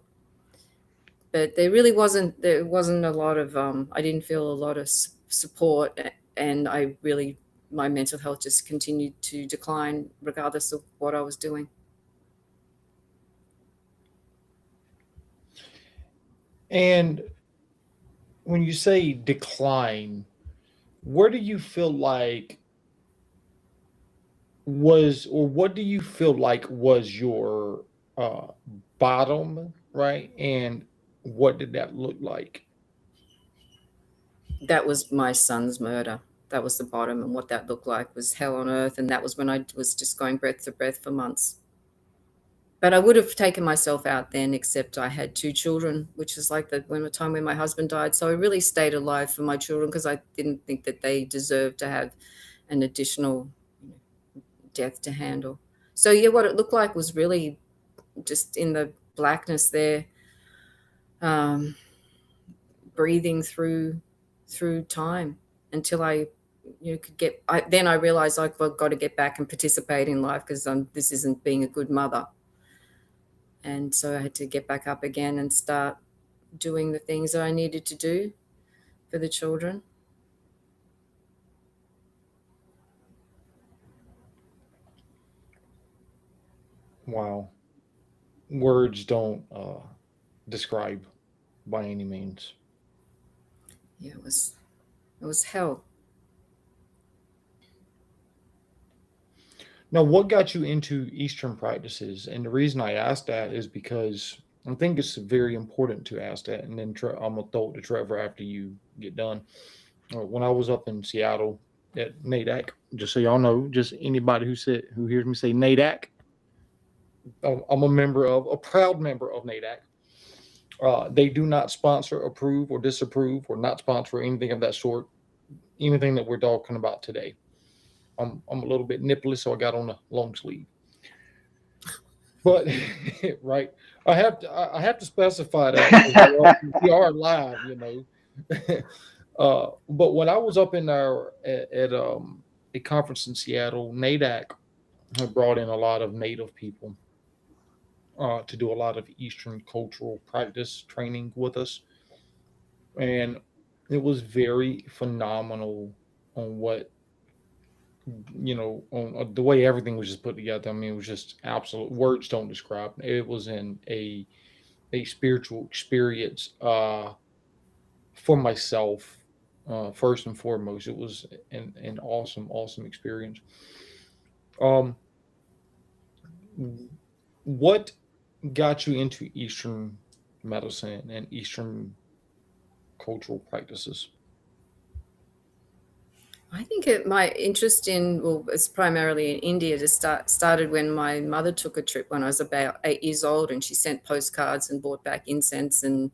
But there wasn't a lot of, I didn't feel a lot of support, and my mental health just continued to decline regardless of what I was doing. And when you say decline, where do you feel like what do you feel like was your bottom, right? And what did that look like? That was my son's murder. That was the bottom, and what that looked like was hell on earth. And that was when I was just going breath to breath for months. But I would have taken myself out then, except I had 2 children, which was like the time when my husband died. So I really stayed alive for my children, because I didn't think that they deserved to have an additional death to handle. So yeah, what it looked like was really just in the blackness there, breathing through time until I could get. Then I realized I've got to get back and participate in life, because this isn't being a good mother. And so I had to get back up again and start doing the things that I needed to do for the children. Wow. Words don't describe by any means. Yeah, it was hell. Now, what got you into Eastern practices? And the reason I asked that is because I think it's very important to ask that. And then I'm going to throw it to Trevor after you get done. When I was up in Seattle at NADAC, just so y'all know, just anybody who hears me say NADAC, I'm a proud member of NADAC. They do not sponsor, approve, or disapprove, or not sponsor anything of that sort, anything that we're talking about today. I'm a little bit nipply, so I got on a long sleeve. But right, I have to specify that we are live, but when I was up in there at a conference in Seattle, NADAC had brought in a lot of Native people to do a lot of Eastern cultural practice training with us, and it was very phenomenal on what on the way everything was just put together. I mean, it was just absolute, words don't describe. It was in a spiritual experience for myself, first and foremost. It was an awesome experience. What got you into Eastern medicine and Eastern cultural practices? I think my interest it's primarily in India. Started when my mother took a trip when I was about 8 years old, and she sent postcards and brought back incense and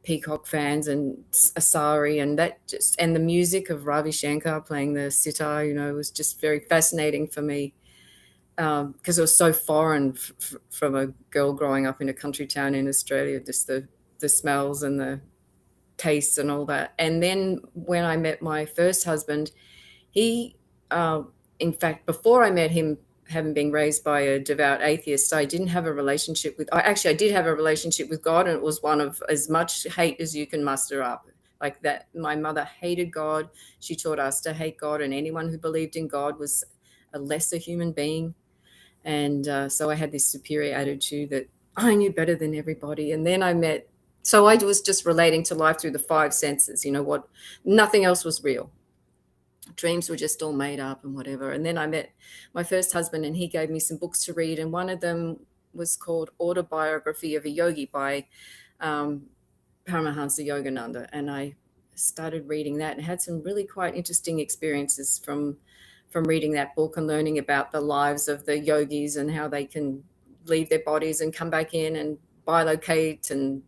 Peacock fans and Asari, and the music of Ravi Shankar playing the sitar, was just very fascinating for me, because it was so foreign from a girl growing up in a country town in Australia, just the smells and the tastes and all that. And then when I met my first husband, he, in fact, before I met him, having been raised by a devout atheist, I didn't have a relationship with, I did have a relationship with God, and it was one of as much hate as you can muster up. Like that, my mother hated God. She taught us to hate God, and anyone who believed in God was a lesser human being. And so I had this superior attitude that I knew better than everybody. And then so I was just relating to life through the five senses, nothing else was real. Dreams were just all made up and whatever. And then I met my first husband, and he gave me some books to read. And one of them was called Autobiography of a Yogi by Paramahansa Yogananda. And I started reading that and had some really quite interesting experiences from reading that book and learning about the lives of the yogis and how they can leave their bodies and come back in and bilocate and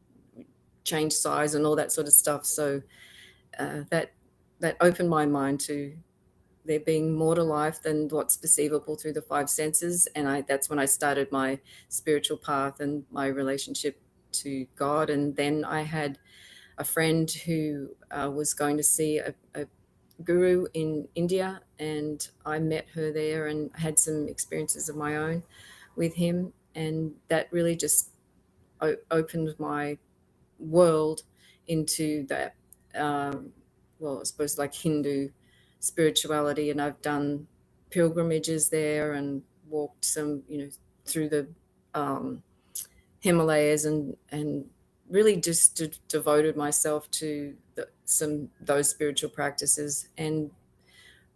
change size and all that sort of stuff. So that opened my mind to there being more to life than what's perceivable through the five senses. And that's when I started my spiritual path and my relationship to God. And then I had a friend who was going to see a guru in India, and I met her there and had some experiences of my own with him. And that really just opened my world into that, I suppose like Hindu spirituality. And I've done pilgrimages there and walked some, through the Himalayas and really just devoted myself to those spiritual practices and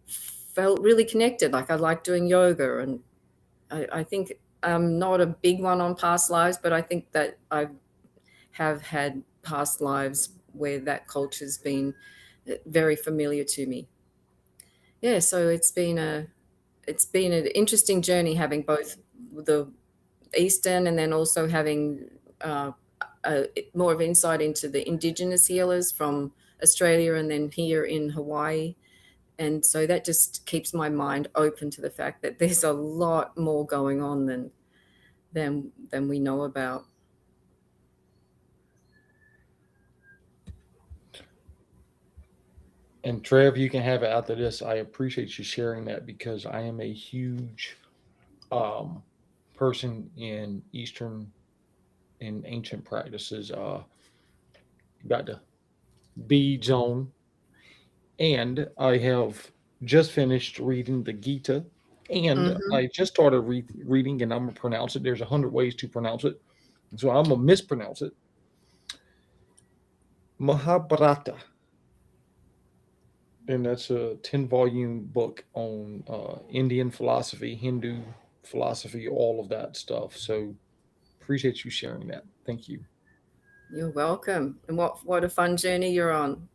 felt really connected. Like I like doing yoga, and I think I'm not a big one on past lives, but I think that I have had past lives where that culture's been very familiar to me. Yeah, so it's been an interesting journey, having both the Eastern and then also having more of insight into the indigenous healers from Australia and then here in Hawaii. And so that just keeps my mind open to the fact that there's a lot more going on than we know about. And Trev, you can have it after this. I appreciate you sharing that because I am a huge person in Eastern and ancient practices. Got the bead zone, and I have just finished reading the Gita, and I just started reading, and I'm gonna pronounce it. There's 100 ways to pronounce it, so I'm gonna mispronounce it. Mahabharata. And that's a 10-volume book on Indian philosophy, Hindu philosophy, all of that stuff. So appreciate you sharing that. Thank you. You're welcome. And what a fun journey you're on.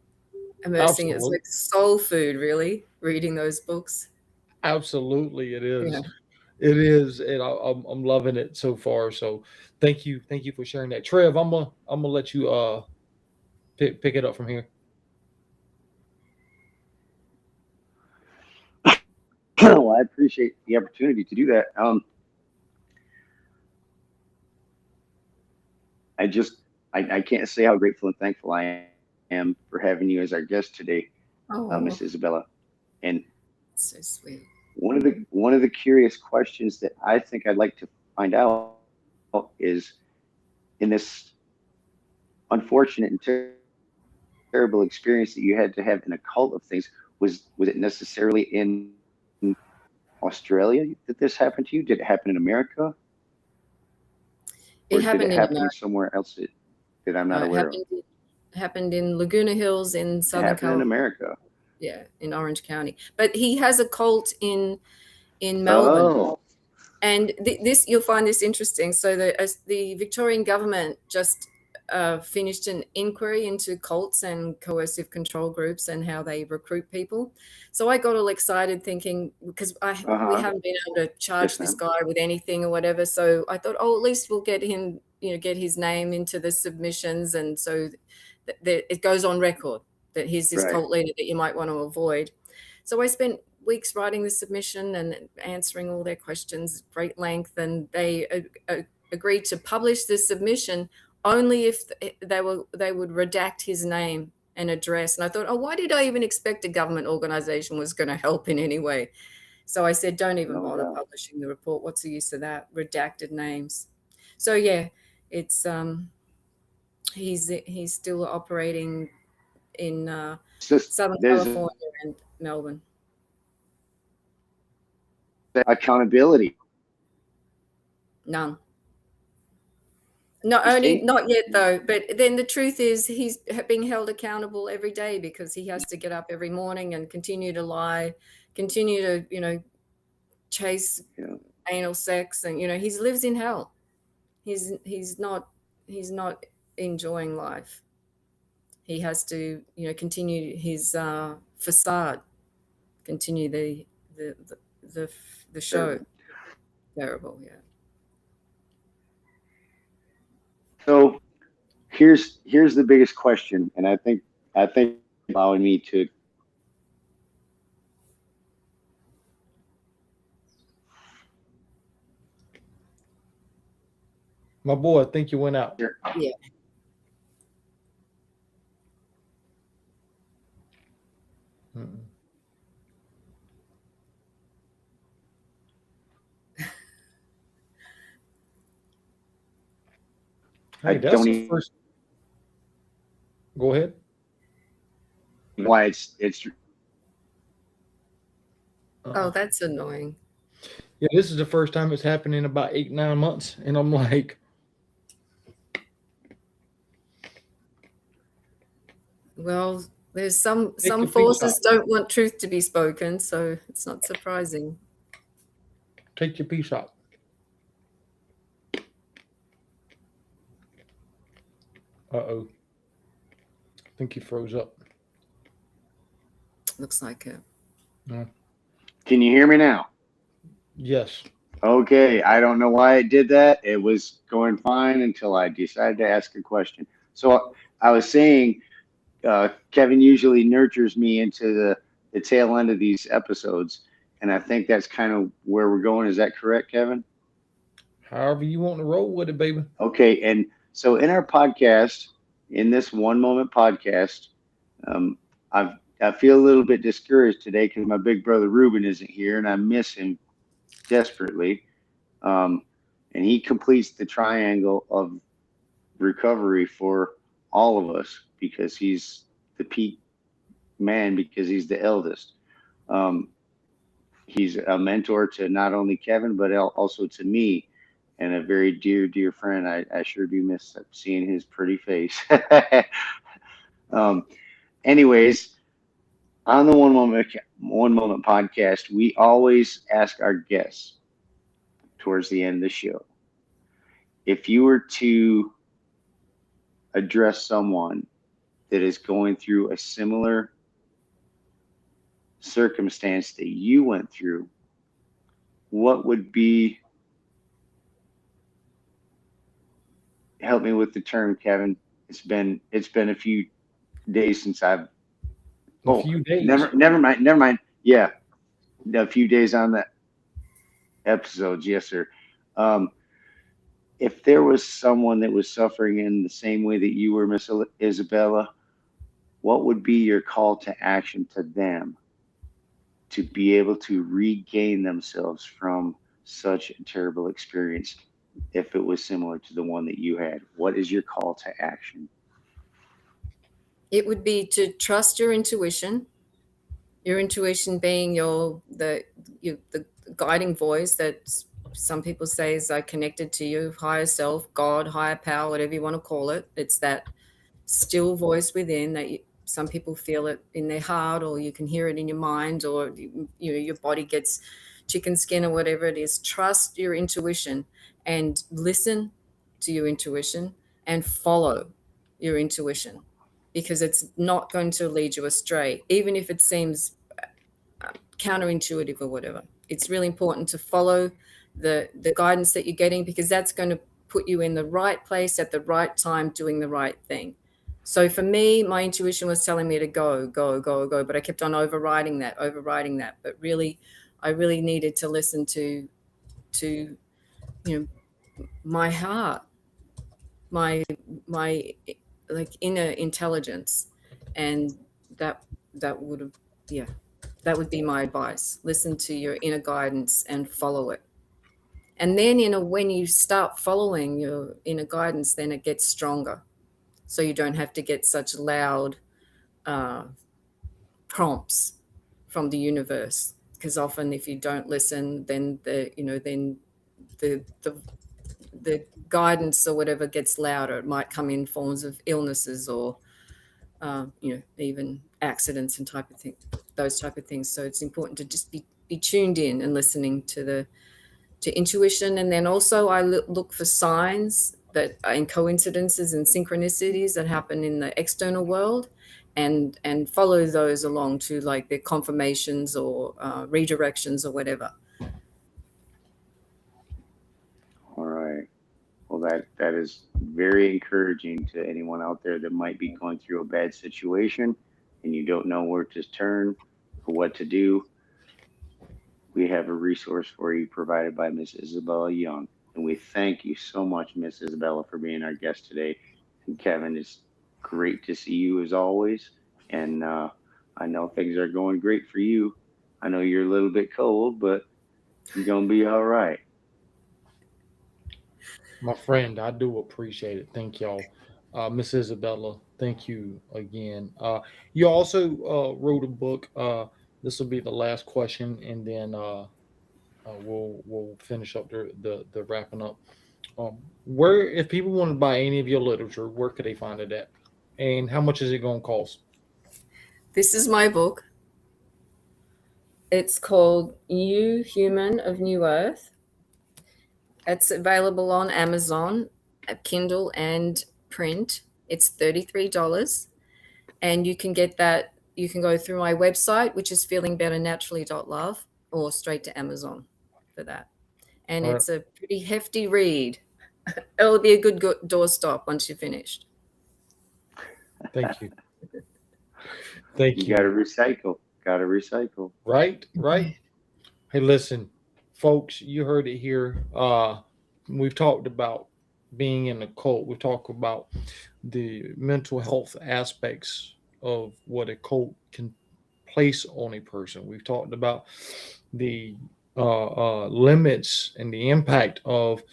Immersing. It's Absolutely. like soul food, really, reading those books. Absolutely, it is. Yeah. It is, and I'm loving it so far. So thank you for sharing that, Trev. I'm gonna let you pick it up from here. Well, I appreciate the opportunity to do that. I can't say how grateful and thankful I am for having you as our guest today, Miss Isabella. And so sweet. One of the curious questions that I think I'd like to find out is, in this unfortunate and terrible experience that you had to have in a cult of things, was it necessarily in Australia that this happened to you? Did it happen in America? It happened did it happen somewhere else that I'm not aware of? It happened in Laguna Hills in Southern California. In America. Yeah, in Orange County. But he has a cult in Melbourne. Oh. And this, you'll find this interesting. So the Victorian government just finished an inquiry into cults and coercive control groups and how they recruit people. So I got all excited thinking, because we haven't been able to charge this guy with anything or whatever. So I thought, at least we'll get him, get his name into the submissions. And so it goes on record that he's this Right. cult leader that you might want to avoid. So I spent weeks writing the submission and answering all their questions at great length, and they agreed to publish this submission only if they would redact his name and address. And I thought, oh, why did I even expect a government organization was going to help in any way? So I said, don't even bother publishing the report. What's the use of that? Redacted names. So yeah, it's he's still operating in Southern California and Melbourne. Accountability. None. Not yet though, but then the truth is he's being held accountable every day because he has to get up every morning and continue to lie, continue to, chase anal sex, and he lives in hell. He's not enjoying life. He has to, continue his facade, continue the show. Terrible, yeah. So here's the biggest question, and I think allowing me to My boy, I think you went out. Yeah. Hey, that's the first. Go ahead. Why it's Oh, that's annoying. Yeah, this is the first time it's happened in about 8-9 months, and I'm like, well, there's some forces don't want truth to be spoken, so it's not surprising. Take your piece out. Uh-oh. I think he froze up. Looks like it. No. Can you hear me now? Yes. Okay. I don't know why it did that. It was going fine until I decided to ask a question. So I was saying, Kevin usually nurtures me into the tail end of these episodes, and I think that's kind of where we're going. Is that correct, Kevin? However you want to roll with it, baby. Okay. And so in our podcast, in this One Moment podcast, I feel a little bit discouraged today because my big brother Ruben isn't here, and I miss him desperately. And he completes the triangle of recovery for all of us because he's the peak man, because he's the eldest. He's a mentor to not only Kevin, but also to me, and a very dear, dear friend. I sure do miss seeing his pretty face. Anyways, on the One Moment podcast, we always ask our guests towards the end of the show, if you were to address someone that is going through a similar circumstance that you went through, what would be, help me with the term, Kevin. It's been a few days since I've a few days. Never mind. Yeah. A few days on the episodes, yes, sir. If there was someone that was suffering in the same way that you were, Miss Isabella, what would be your call to action to them to be able to regain themselves from such a terrible experience if it was similar to the one that you had? What is your call to action? It would be to trust your intuition being the guiding voice that some people say is connected to you, higher self, God, higher power, whatever you want to call it. It's that still voice within that some people feel it in their heart, or you can hear it in your mind, or your body gets chicken skin or whatever it is. Trust your intuition and listen to your intuition and follow your intuition, because it's not going to lead you astray, even if it seems counterintuitive or whatever. It's really important to follow the guidance that you're getting, because that's going to put you in the right place at the right time doing the right thing. So for me, my intuition was telling me to go, go, go, go, but I kept on overriding that. But really, I really needed to listen to my heart, my like inner intelligence, and that would have, yeah, that would be my advice. Listen to your inner guidance and follow it. And then when you start following your inner guidance, then it gets stronger, so you don't have to get such loud prompts from the universe, because often if you don't listen, then the guidance or whatever gets louder. It might come in forms of illnesses or even accidents and those type of things. So it's important to just be tuned in and listening to intuition. And then also I look for signs that and coincidences and synchronicities that happen in the external world, and follow those along to like their confirmations or redirections or whatever. All right. Well, that is very encouraging to anyone out there that might be going through a bad situation and you don't know where to turn or what to do. We have a resource for you provided by Miss Isabella Young. And we thank you so much, Miss Isabella, for being our guest today. And Kevin, it's great to see you as always. And I know things are going great for you. I know you're a little bit cold, but you're going to be all right. My friend, I do appreciate it. Thank y'all. Miss Isabella, thank you again. You also wrote a book. This will be the last question, and then we'll finish up the wrapping up. Where, if people want to buy any of your literature, where could they find it at, and how much is it going to cost? This is my book. It's called You Human of New Earth. It's available on Amazon, Kindle and print. It's $33. And you can get that. You can go through my website, which is feelingbetternaturally.love, or straight to Amazon for that. And All it's a pretty hefty read. It'll be a good doorstop once you're finished. Thank you. Thank you. You got to recycle. Got to recycle. Right. Hey, listen, folks, you heard it here. We've talked about being in a cult. We've talked about the mental health aspects of what a cult can place on a person. We've talked about the limits and the impact of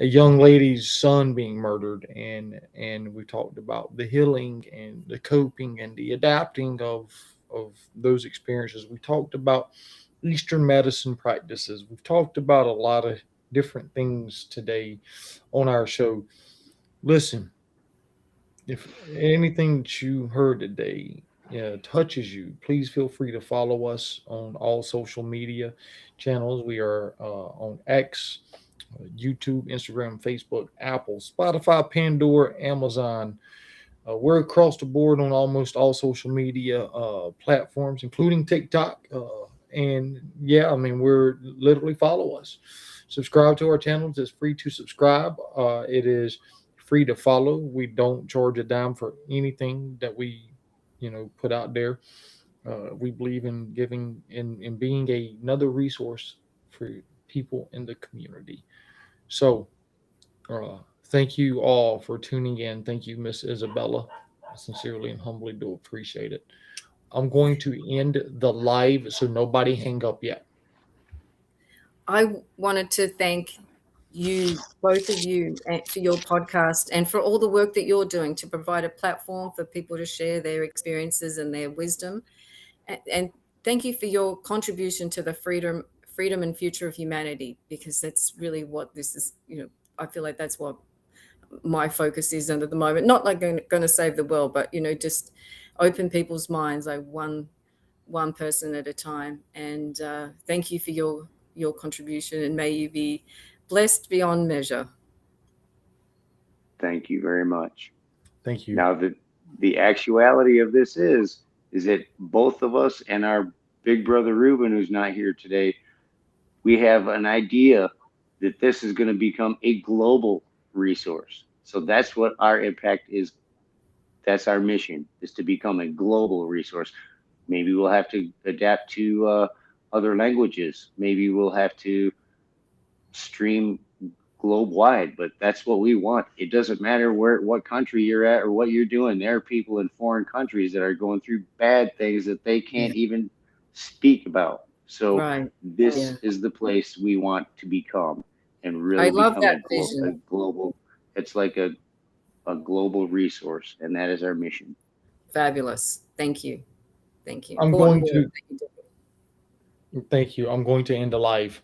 a young lady's son being murdered, and we talked about the healing and the coping and the adapting of those experiences. We talked about Eastern medicine practices. We've talked about a lot of different things today on our show. Listen, if anything that you heard today touches you, please feel free to follow us on all social media channels. We are on X, YouTube, Instagram, Facebook, Apple, Spotify, Pandora, Amazon. We're across the board on almost all social media platforms, including TikTok. And yeah, I mean, we're literally follow us. Subscribe to our channels. It's free to subscribe. It is free to follow. We don't charge a dime for anything that we, put out there. We believe in giving, in being another resource for people in the community. So, thank you all for tuning in. Thank you, Miss Isabella. I sincerely and humbly do appreciate it. I'm going to end the live, so nobody hang up yet. I wanted to thank you, both of you, for your podcast and for all the work that you're doing to provide a platform for people to share their experiences and their wisdom. And thank you for your contribution to the freedom and future of humanity, because that's really what this is. I feel like that's what my focus is at the moment. Not like going to save the world, but just open people's minds, like one person at a time. And thank you for your contribution, and may you be blessed beyond measure. Thank you very much. Thank you. Now, the actuality of this is that both of us and our big brother Ruben, who's not here today, we have an idea that this is going to become a global resource. So that's what our impact is. that's our mission, is to become a global resource. Maybe we'll have to adapt to other languages. Maybe we'll have to stream globe wide, but that's what we want. It doesn't matter what country you're at or what you're doing. There are people in foreign countries that are going through bad things that they can't even speak about. So Right. this Yeah. is the place we want to become, and really I love become that a vision. global. It's like a global resource, and that is our mission. Fabulous. Thank you. Thank you. I'm Important going to work that you do. thank you. I'm going to end the live.